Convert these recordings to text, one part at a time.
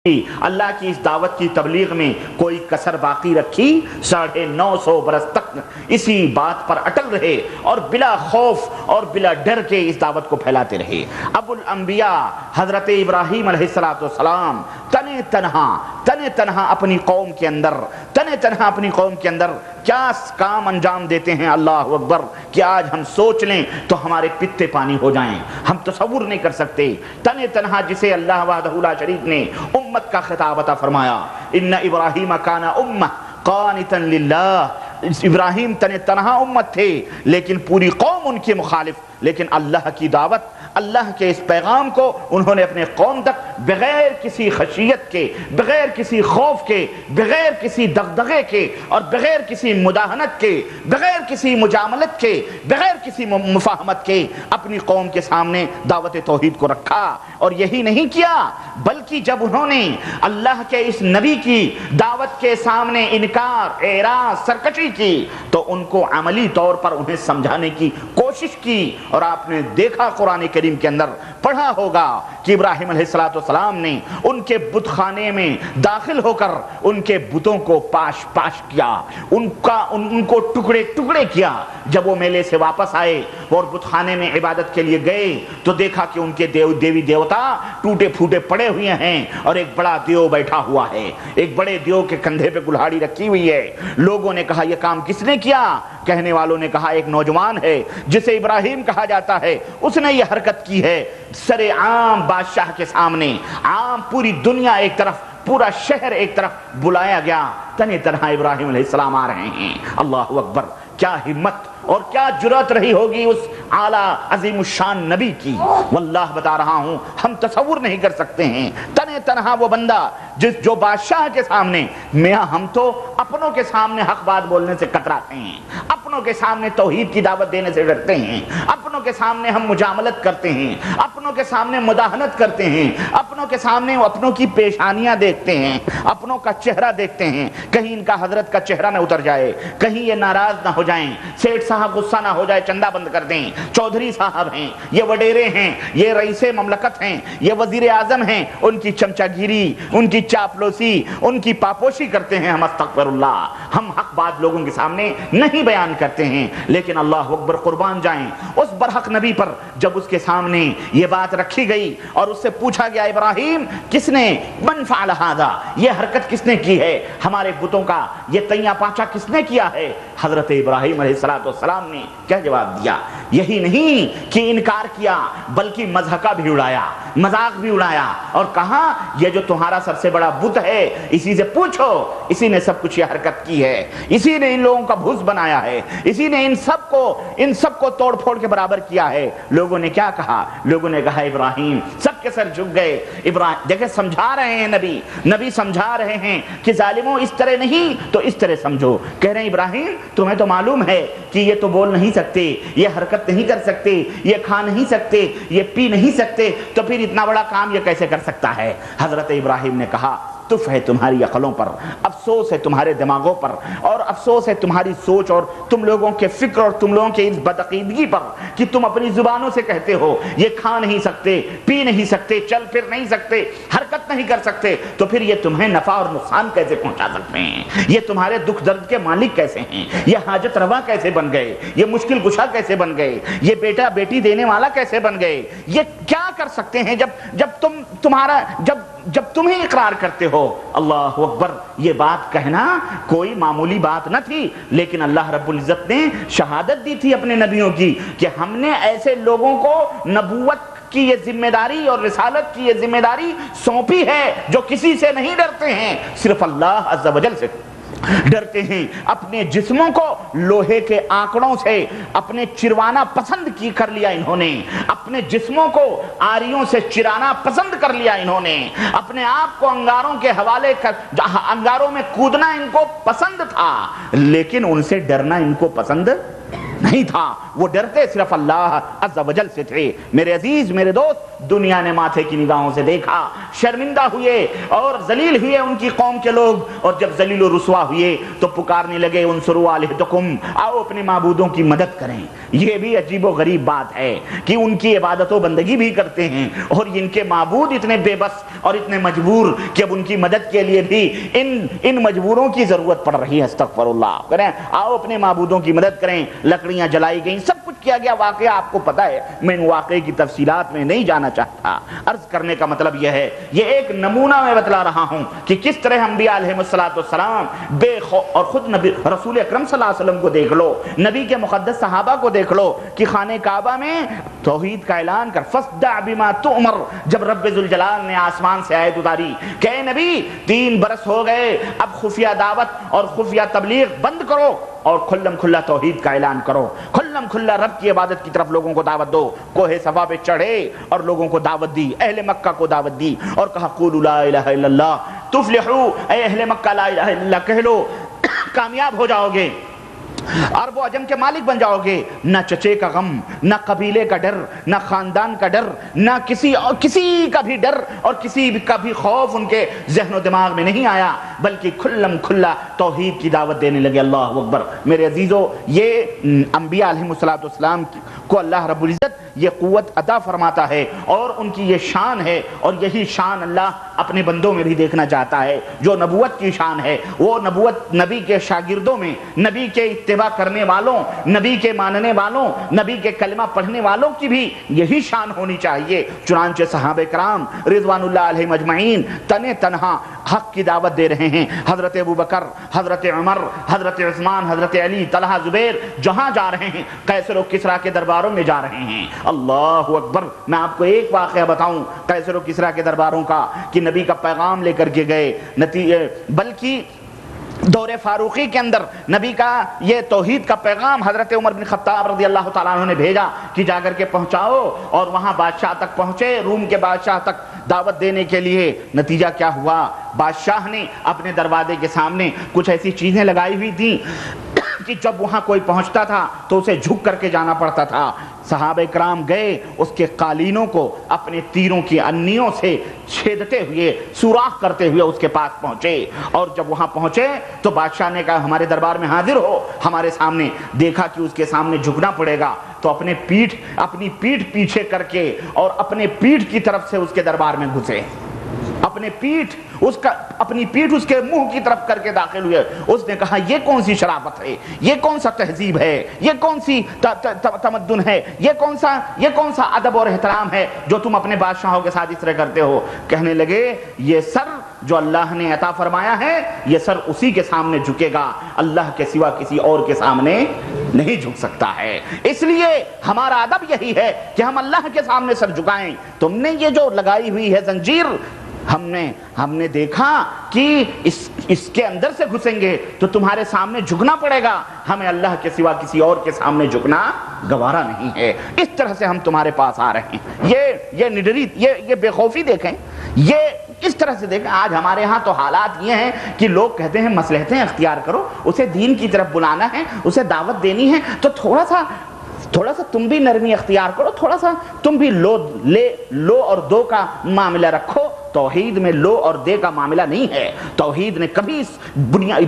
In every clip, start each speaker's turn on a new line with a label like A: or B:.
A: اللہ کی اس دعوت کی تبلیغ میں کوئی کسر باقی رکھی؟ 950 برس تک اسی بات پر اٹل رہے اور بلا خوف اور بلا ڈر کے اس دعوت کو پھیلاتے رہے۔ ابو الانبیاء حضرت ابراہیم علیہ السلام تنہ تنہا اپنی قوم کے اندر کیا کام انجام دیتے ہیں، اللہ اکبر، کہ آج ہم سوچ لیں تو ہمارے پتے پانی ہو جائیں، ہم تصور نہیں کر سکتے۔ تنہا جسے اللہ وحدہ لا شریک نے امت کا خطاب عطا فرمایا، ان ابراہیم کان امہ قانتا للہ، ابراہیم تنہا امت تھے لیکن پوری قوم ان کے مخالف، لیکن اللہ کی دعوت، اللہ کے اس پیغام کو انہوں نے اپنے قوم تک بغیر کسی خشیت کے، بغیر کسی خوف کے، بغیر کسی دغدغے کے اور بغیر کسی مداہنت کے، بغیر کسی مجاملت کے، بغیر کسی مفاہمت کے اپنی قوم کے سامنے دعوت توحید کو رکھا۔ اور یہی نہیں کیا بلکہ جب انہوں نے اللہ کے اس نبی کی دعوت کے سامنے انکار، اعراض، سرکشی کی تو ان کو عملی طور پر انہیں سمجھانے کی کوشش کی۔ اور آپ نے دیکھا قرآن کریم کے اندر پڑھا ہوگا کہ ابراہیم علیہ السلام نے ان کے بت خانے میں داخل ہو کر ان کے بتوں کو پاش پاش کیا، ان کو ٹکڑے ٹکڑے کیا۔ جب وہ میلے سے واپس آئے اور بت خانے میں عبادت کے لیے گئے تو دیکھا کہ ان کے دیوی دیوتا ٹوٹے پھوٹے پڑے ہوئے ہیں اور ایک بڑا دیو بیٹھا ہوا ہے، ایک بڑے دیو کے کندھے پہ کلہاڑی رکھی ہوئی ہے۔ لوگوں نے کہا یہ کام کس نے کیا؟ کہنے والوں نے کہا ایک نوجوان ہے جسے ابراہیم کہا جاتا ہے، اس نے یہ حرکت کی ہے۔ سر عام بادشاہ کے سامنے، عام پوری دنیا ایک طرف، پورا شہر ایک طرف بلایا گیا، تنہا ابراہیم علیہ السلام آ رہے ہیں۔ اللہ اکبر، کیا ہمت اور کیا جرأت رہی ہوگی اس اعلیٰ عظیم الشان نبی کی۔ واللہ بتا رہا ہوں ہم تصور نہیں کر سکتے ہیں تنہا وہ بندہ جو بادشاہ کے سامنے، میاں ہم تو اپنوں کے سامنے حق بات بولنے سے کتراتے ہیں، اپنوں کے سامنے توحید کی دعوت دینے سے ڈرتے ہیں، اپنوں کے سامنے ہم مجاملت کرتے ہیں، اپنوں کے سامنے مداہنت کرتے ہیں، اپنوں کے سامنے اپنوں کی پیشانیاں دیکھتے ہیں، اپنوں کا چہرہ دیکھتے ہیں، کہیں ان کا حضرت کا چہرہ نہ اتر جائے، کہیں یہ ناراض نہ ہو جائیں، سیٹھ صاحب غصہ نہ ہو جائے چندہ بند کر دیں، چودھری صاحب ہیں، یہ وڈیرے ہیں، یہ رئیس مملکت ہیں، یہ وزیر اعظم ہیں، ان کی چمچہ گیری، ان کی چاپلوسی، ان کی پاپوشی کرتے ہیں۔ ہم استغفر اللہ، ہم حق بات لوگوں کے سامنے نہیں بیان کرتے ہیں، لیکن اللہ اکبر، قربان جائیں اس برحق نبی پر جب اس کے سامنے یہ بات رکھی گئی اور اس سے پوچھا گیا ابراہیم کس نے، من فعل ھذا، یہ حرکت کس نے کی ہے، ہمارے بتوں کا یہ تیاں پانچا کس نے کیا ہے؟ حضرت ابراہیم علیہ السلام نے کیا جواب دیا؟ یہی نہیں کہ انکار کیا بلکہ مضحکہ بھی اڑایا، مذاق بھی اڑایا اور کہا یہ جو تمہارا سب سے بڑا بت ہے اسی سے پوچھو، اسی نے سب کچھ یہ حرکت کی ہے، اسی نے ان لوگوں کا بھوس بنایا ہے، اسی نے ان سب کو توڑ پھوڑ کے برابر کیا ہے۔ لوگوں نے کیا کہا؟ لوگوں نے کہا ابراہیم، سب کے سر جھک گئے۔ ابراہیم دیکھیں سمجھا رہے ہیں، نبی سمجھا رہے ہیں کہ ظالموں اس طرح نہیں تو اس طرح سمجھو۔ کہہ رہے ہیں ابراہیم تمہیں تو معلوم ہے کہ یہ تو بول نہیں سکتے، یہ حرکت نہیں کر سکتے، یہ کھا نہیں سکتے، یہ پی نہیں سکتے، تو پھر اتنا بڑا کام یہ کیسے کر سکتا ہے؟ حضرت ابراہیم نے کہا تف ہے تمہاری عقلوں پر، افسوس ہے تمہارے دماغوں پر، اور افسوس ہے تمہاری سوچ اور تم لوگوں کے فکر اور تم لوگوں کے اس بدعقیدگی پر کہ تم اپنی زبانوں سے کہتے ہو یہ کھا نہیں سکتے، پی نہیں سکتے، چل پھر نہیں سکتے، حرکت نہیں کر سکتے، تو پھر یہ تمہیں نفع اور نقصان کیسے پہنچا سکتے ہیں؟ یہ تمہارے دکھ درد کے مالک کیسے ہیں؟ یہ حاجت روا کیسے بن گئے؟ یہ مشکل کشا کیسے بن گئے؟ یہ بیٹا بیٹی دینے والا کیسے بن گئے؟ یہ کیا کر سکتے ہیں جب تمہیں اقرار کرتے ہو؟ اللہ اکبر، یہ بات کہنا کوئی معمولی بات نہ تھی، لیکن اللہ رب العزت نے شہادت دی تھی اپنے نبیوں کی کہ ہم نے ایسے لوگوں کو نبوت کی یہ ذمہ داری اور رسالت کی یہ ذمہ داری سونپی ہے جو کسی سے نہیں ڈرتے ہیں، صرف اللہ عز و جل سے ڈرتے ہیں۔ اپنے جسموں کو لوہے کے آنکڑوں سے اپنے چروانا پسند کر لیا انہوں نے، اپنے جسموں کو آریوں سے چرانا پسند کر لیا انہوں نے، اپنے آپ کو انگاروں کے حوالے انگاروں میں کودنا ان کو پسند تھا، لیکن ان سے ڈرنا ان کو پسند نہیں تھا، وہ ڈرتے صرف اللہ عز و جل سے تھے۔ میرے عزیز، میرے دوست، دنیا نے ماتھے کی نگاہوں سے دیکھا، شرمندہ ہوئے اور ذلیل ہوئے ان کی قوم کے لوگ، اور جب ذلیل و رسوا ہوئے تو پکارنے لگے انصروا آلہتکم، آؤ اپنے معبودوں کی مدد کریں۔ یہ بھی عجیب و غریب بات ہے کہ ان کی عبادت و بندگی بھی کرتے ہیں اور ان کے معبود اتنے بے بس اور اتنے مجبور کہ اب ان کی مدد کے لیے بھی ان مجبوروں کی ضرورت پڑ رہی ہے۔ استغفر اللہ کریں، آؤ اپنے معبودوں کی مدد کریں۔ لکڑیاں جلائی گئیں، سب کچھ کیا گیا، واقعہ آپ کو پتہ ہے، میں ان واقعے کی تفصیلات میں نہیں جانا چاہتا۔ عرض کرنے کا مطلب یہ ہے، یہ ایک نمونہ میں بتلا رہا ہوں کہ کس طرح انبیاء علیہ السلام بے خوف، اور خود نبی رسول اکرم صلی اللہ علیہ وسلم کو دیکھ لو، نبی کے مقدس صحابہ کو دیکھ لو کہ خانہ کعبہ میں توحید کا اعلان کر فاصدع بما تؤمر، جب رب ذوالجلال نے آسمان سے آیت اتاری کہ اے نبی 3 برس ہو گئے، اب خفیہ دعوت اور خفیہ تبلیغ بند کرو اور کھلم کھلا توحید کا اعلان کرو، کھلم کھلا رب کی عبادت کی طرف لوگوں کو دعوت دو۔ کوہ صفا پہ چڑھے اور لوگوں کو دعوت دی، اہل مکہ کو دعوت دی اور کہا قولوا لا الہ الا اللہ تفلحوا، اے اہل مکہ لا الہ الا اللہ کہہ لو، کامیاب ہو جاؤ گے، عرب و عجم کے مالک بن جاؤ گے۔ نہ چچے کا غم، نہ قبیلے کا ڈر، نہ خاندان کا ڈر، نہ کسی کا بھی ڈر اور کسی کا بھی خوف ان کے ذہن و دماغ میں نہیں آیا، بلکہ کھلم کھلا توحید کی دعوت دینے لگے۔ اللہ اکبر۔ میرے عزیزو، یہ انبیاء علیہ السلام کو اللہ رب العزت یہ قوت عطا فرماتا ہے اور ان کی یہ شان ہے، اور یہی شان اللہ اپنے بندوں میں بھی دیکھنا چاہتا ہے۔ جو نبوت کی شان ہے، وہ نبوت نبی کے شاگردوں میں، نبی کے اتباع کرنے والوں، نبی کے ماننے والوں، نبی کے کلمہ پڑھنے والوں کی بھی یہی شان ہونی چاہیے۔ چنانچہ صحابہ کرام رضوان اللہ علیہم اجمعین تنے تنہا حق کی دعوت دے رہے ہیں۔ حضرت ابوبکر، حضرت عمر، حضرت عثمان، حضرت علی، طلحہ، زبیر جہاں جا رہے ہیں، قیصر و کسریٰ کے درباروں میں جا رہے ہیں۔ اللہ اکبر۔ میں آپ کو ایک واقعہ بتاؤں قیصر و کسریٰ کے درباروں کا کہ نبی کا پیغام لے کر کے گئے، بلکہ دور فاروقی کے اندر نبی کا یہ توحید کا پیغام حضرت عمر بن خطاب رضی اللہ تعالیٰ عنہ نے بھیجا کہ جا کر کے پہنچاؤ، اور وہاں بادشاہ تک پہنچے، روم کے بادشاہ تک دعوت دینے کے لیے۔ نتیجہ کیا ہوا؟ بادشاہ نے اپنے دروازے کے سامنے کچھ ایسی چیزیں لگائی ہوئی تھیں کہ جب وہاں کوئی پہنچتا تھا تو اسے جھک کر کے جانا پڑتا تھا۔ صحابہ کرام گئے، اس کے قالینوں کو اپنے تیروں کی انیوں سے چھیدتے ہوئے، سوراخ کرتے ہوئے اس کے پاس پہنچے، اور جب وہاں پہنچے تو بادشاہ نے کہا ہمارے دربار میں حاضر ہو، ہمارے سامنے۔ دیکھا کہ اس کے سامنے جھکنا پڑے گا تو اپنی پیٹھ پیچھے کر کے اور اپنے پیٹھ کی طرف سے اس کے دربار میں گھسے، اپنی پیٹھ اس کے منہ کی طرف کر کے داخل ہوئے۔ اس نے کہا یہ کون سی شرافت ہے، یہ کون سا تہذیب ہے، یہ کون سی تمدن ہے، یہ کون سا ادب اور احترام ہے جو تم اپنے بادشاہوں کے ساتھ اس طرح کرتے ہو؟ کہنے لگے یہ سر جو اللہ نے عطا فرمایا ہے، یہ سر اسی کے سامنے جھکے گا، اللہ کے سوا کسی اور کے سامنے نہیں جھک سکتا ہے۔ اس لیے ہمارا ادب یہی ہے کہ ہم اللہ کے سامنے سر جھکائیں۔ تم نے یہ جو لگائی ہوئی ہے زنجیر، ہم نے دیکھا کہ اس کے اندر سے گھسیں گے تو تمہارے سامنے جھکنا پڑے گا، ہمیں اللہ کے سوا کسی اور کے سامنے جھکنا گوارا نہیں ہے۔ اس طرح سے ہم تمہارے پاس آ رہے ہیں۔ یہ نڈری، یہ بے خوفی دیکھیں، یہ اس طرح سے دیکھیں۔ آج ہمارے ہاں تو حالات یہ ہیں کہ لوگ کہتے ہیں مصلحتیں اختیار کرو، اسے دین کی طرف بلانا ہے، اسے دعوت دینی ہے، تو تھوڑا سا تم بھی نرمی اختیار کرو، تھوڑا سا تم بھی لو اور دو کا معاملہ رکھو۔ توحید میں لو اور دے کا معاملہ نہیں ہے۔ توحید نے کبھی اس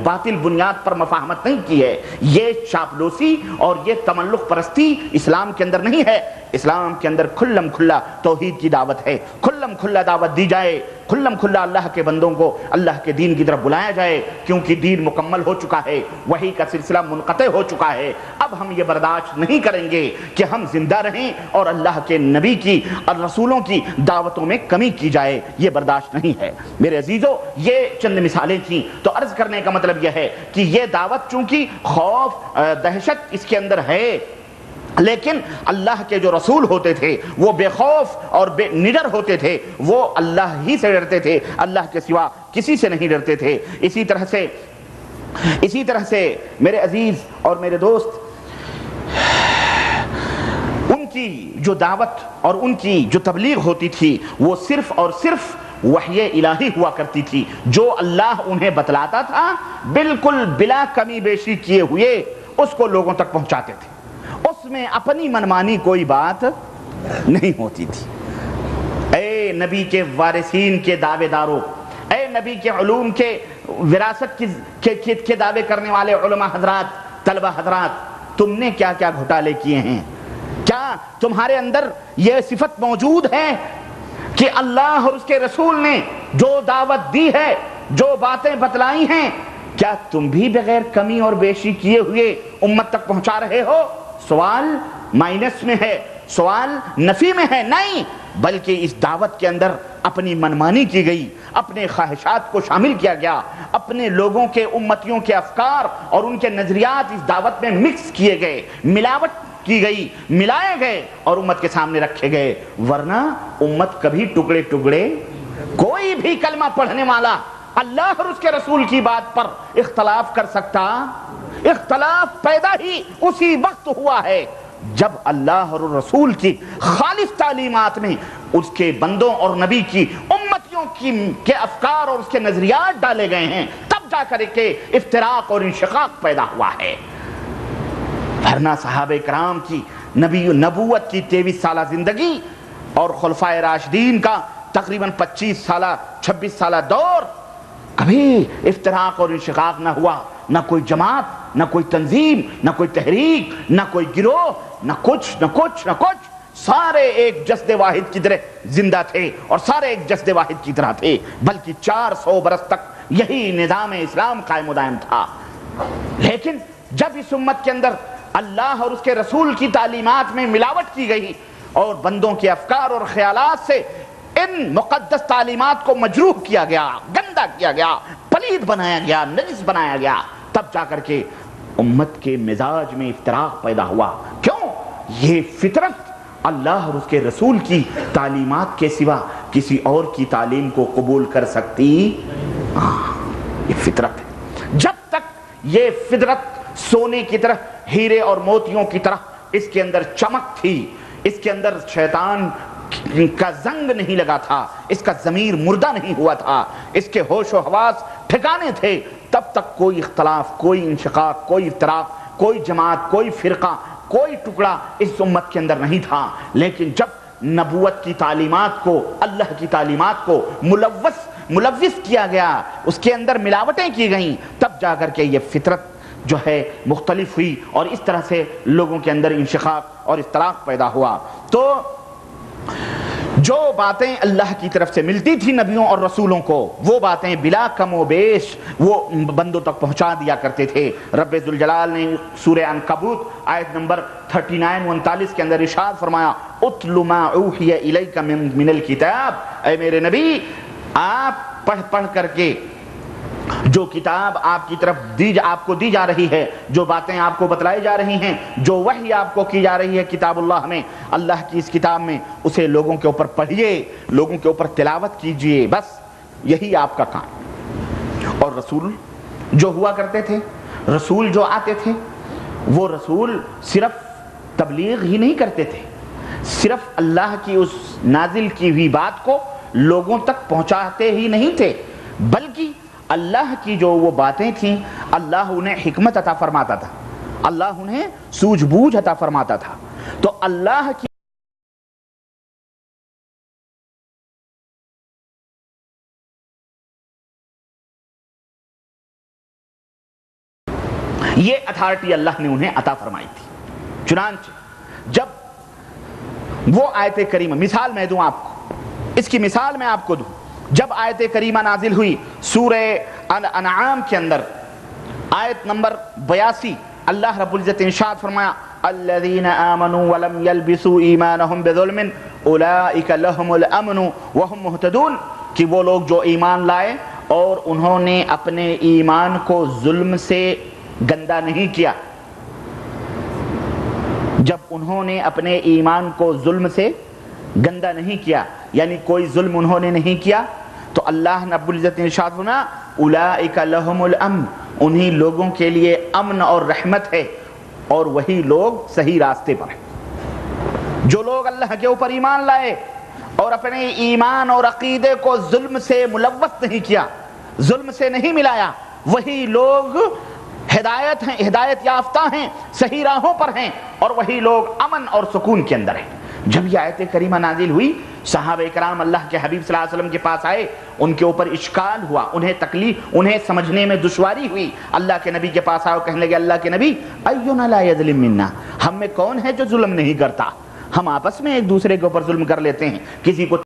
A: باطل بنیاد پر مفاہمت نہیں کی ہے۔ یہ چاپلوسی اور یہ تملق پرستی اسلام کے اندر نہیں ہے۔ اسلام کے اندر کھلم کھلا توحید کی دعوت ہے، کھلم کھلا دعوت دی جائے، کھلم کھلا اللہ کے بندوں کو اللہ کے دین کی طرف بلایا جائے، کیونکہ دین مکمل ہو چکا ہے، وحی کا سلسلہ منقطع ہو چکا ہے۔ اب ہم یہ برداشت نہیں کریں گے کہ ہم زندہ رہیں اور اللہ کے نبی کی اور رسولوں کی دعوتوں میں کمی کی جائے، یہ برداشت نہیں ہے۔ میرے عزیزو، یہ چند مثالیں تھیں۔ تو عرض کرنے کا مطلب یہ ہے کہ یہ دعوت چونکہ خوف دہشت اس کے اندر ہے، لیکن اللہ کے جو رسول ہوتے تھے وہ بے خوف اور بے نڈر ہوتے تھے، وہ اللہ ہی سے ڈرتے تھے، اللہ کے سوا کسی سے نہیں ڈرتے تھے۔ اسی طرح سے میرے عزیز اور میرے دوست، ان کی جو دعوت اور ان کی جو تبلیغ ہوتی تھی وہ صرف اور صرف وحی الہی ہوا کرتی تھی، جو اللہ انہیں بتلاتا تھا بالکل بلا کمی بیشی کیے ہوئے اس کو لوگوں تک پہنچاتے تھے۔ میں اپنی منمانی کوئی بات نہیں ہوتی تھی۔ اے نبی کے وارثین کے دعوے داروں، اے نبی کے علوم کے وراثت کے دعوے کرنے والے علماء حضرات، طلبہ حضرات، تم نے کیا کیا گھوٹالے کیے ہیں؟ کیا تمہارے اندر یہ صفت موجود ہے کہ اللہ اور اس کے رسول نے جو دعوت دی ہے، جو باتیں بتلائی ہیں، کیا تم بھی بغیر کمی اور بیشی کیے ہوئے امت تک پہنچا رہے ہو؟ سوال مائنس میں ہے، سوال نفی میں ہے، نہیں، بلکہ اس دعوت کے اندر اپنی منمانی کی گئی، اپنے خواہشات کو شامل کیا گیا، اپنے لوگوں کے، امتیوں کے افکار اور ان کے نظریات اس دعوت میں مکس کیے گئے، ملاوٹ کی گئی، ملائے گئے اور امت کے سامنے رکھے گئے۔ ورنہ امت کبھی ٹکڑے ٹکڑے، کوئی بھی کلمہ پڑھنے والا اللہ اور اس کے رسول کی بات پر اختلاف کر سکتا؟ اختلاف پیدا ہی اسی وقت ہوا ہے جب اللہ اور رسول کی خالص تعلیمات میں اس کے بندوں اور نبی کی امتیوں کے افکار اور اس کے نظریات ڈالے گئے ہیں، تب جا کر کے افتراق اور انشقاق پیدا ہوا ہے۔ ورنہ صحابہ کرام کی نبوت کی 23 سالہ زندگی اور خلفائے راشدین کا تقریباً 25 سالہ 26 سالہ دور، کبھی افتراق اور انشقاق نہ ہوا، نہ کوئی جماعت، نہ کوئی تنظیم، نہ کوئی تحریک، نہ کوئی گروہ، نہ کچھ، سارے ایک جسد واحد کی طرح زندہ تھے اور سارے ایک جسد واحد کی طرح تھے، بلکہ 400 برس تک یہی نظام اسلام قائم و دائم تھا۔ لیکن جب اس امت کے اندر اللہ اور اس کے رسول کی تعلیمات میں ملاوٹ کی گئی اور بندوں کے افکار اور خیالات سے ان مقدس تعلیمات کو مجروح کیا گیا، گندا کیا گیا، پلید بنایا گیا، نجس بنایا گیا، تب جا کر کے امت کے مزاج میں افتراق پیدا ہوا۔ کیوں؟ یہ فطرت اللہ اور اس کے رسول کی تعلیمات کے سوا کسی اور کی تعلیم کو قبول کر سکتی؟ یہ فطرت ہے۔ جب تک یہ فطرت سونے کی طرح، ہیرے اور موتیوں کی طرح اس کے اندر چمک تھی، اس کے اندر شیطان کا زنگ نہیں لگا تھا، اس کا ضمیر مردہ نہیں ہوا تھا، اس کے ہوش و حواس ٹھکانے تھے، تب تک کوئی اختلاف، کوئی انشقاق، کوئی افتراق، کوئی جماعت، کوئی فرقہ، کوئی ٹکڑا اس امت کے اندر نہیں تھا۔ لیکن جب نبوت کی تعلیمات کو، اللہ کی تعلیمات کو ملوث کیا گیا، اس کے اندر ملاوٹیں کی گئیں، تب جا کر کے یہ فطرت جو ہے مختلف ہوئی اور اس طرح سے لوگوں کے اندر انشقاق اور افتراق پیدا ہوا۔ تو جو باتیں اللہ کی طرف سے ملتی تھی نبیوں اور رسولوں کو، وہ باتیں بلا کم و بیش وہ بندوں تک پہنچا دیا کرتے تھے۔ رب ذوالجلال نے سورہ عنکبوت آیت نمبر 39-39 کے اندر ارشاد فرمایا، اتل ما اوحی الیک من الکتاب، اے میرے نبی آپ پڑھ کر کے جو کتاب آپ کی طرف آپ کو دی جا رہی ہے، جو باتیں آپ کو بتلائی جا رہی ہیں، جو وحی آپ کو کی جا رہی ہے کتاب اللہ میں، اللہ کی اس کتاب میں، اسے لوگوں کے اوپر پڑھیے، لوگوں کے اوپر تلاوت کیجئے، بس یہی آپ کا کام۔ اور رسول جو ہوا کرتے تھے، رسول جو آتے تھے، وہ رسول صرف تبلیغ ہی نہیں کرتے تھے، صرف اللہ کی اس نازل کی ہوئی بات کو لوگوں تک پہنچاتے ہی نہیں تھے، بلکہ اللہ کی جو وہ باتیں تھیں، اللہ انہیں حکمت عطا فرماتا تھا، اللہ انہیں سوجھ بوجھ عطا فرماتا تھا۔ تو اللہ کی یہ اتھارٹی اللہ نے انہیں عطا فرمائی تھی۔ چنانچہ جب وہ آیت کریمہ، مثال میں دوں آپ کو، اس کی مثال میں آپ کو دوں، جب آیت کریمہ نازل ہوئی سورہ انعام کے اندر آیت نمبر 82، اللہ رب العزت نے ارشاد فرمایا، الذین آمنوا ولم یلبسوا ایمانہم بظلم اولئک لہم الامن وہم مہتدون، کہ وہ لوگ جو ایمان لائے اور انہوں نے اپنے ایمان کو ظلم سے گندا نہیں کیا، جب انہوں نے اپنے ایمان کو ظلم سے گندا نہیں کیا، یعنی کوئی ظلم انہوں نے نہیں کیا، تو اللہ رب العزت نے ارشاد فرمایا، اولئک لہم الامن، انہی لوگوں کے لیے امن اور رحمت ہے، اور وہی لوگ صحیح راستے پر ہیں۔ جو لوگ اللہ کے اوپر ایمان لائے اور اپنے ایمان اور عقیدے کو ظلم سے ملوث نہیں کیا، ظلم سے نہیں ملایا، وہی لوگ ہدایت ہیں، ہدایت یافتہ ہیں، صحیح راہوں پر ہیں، اور وہی لوگ امن اور سکون کے اندر ہیں۔ جب یہ آیت کریمہ نازل ہوئی، صحابہ کرام اللہ کے حبیب صلی اللہ علیہ وسلم کے پاس آئے، ان کے اوپر اشکال ہوا، انہیں تکلیف، انہیں سمجھنے میں دشواری ہوئی۔ اللہ کے نبی کے پاس آئے اور کہنے لگے اللہ کے نبی اینا لا یظلم منا، ہم میں کون ہے جو ظلم نہیں کرتا؟ ہم آپس میں ایک دوسرے کے اوپر ظلم کر لیتے ہیں، کسی کو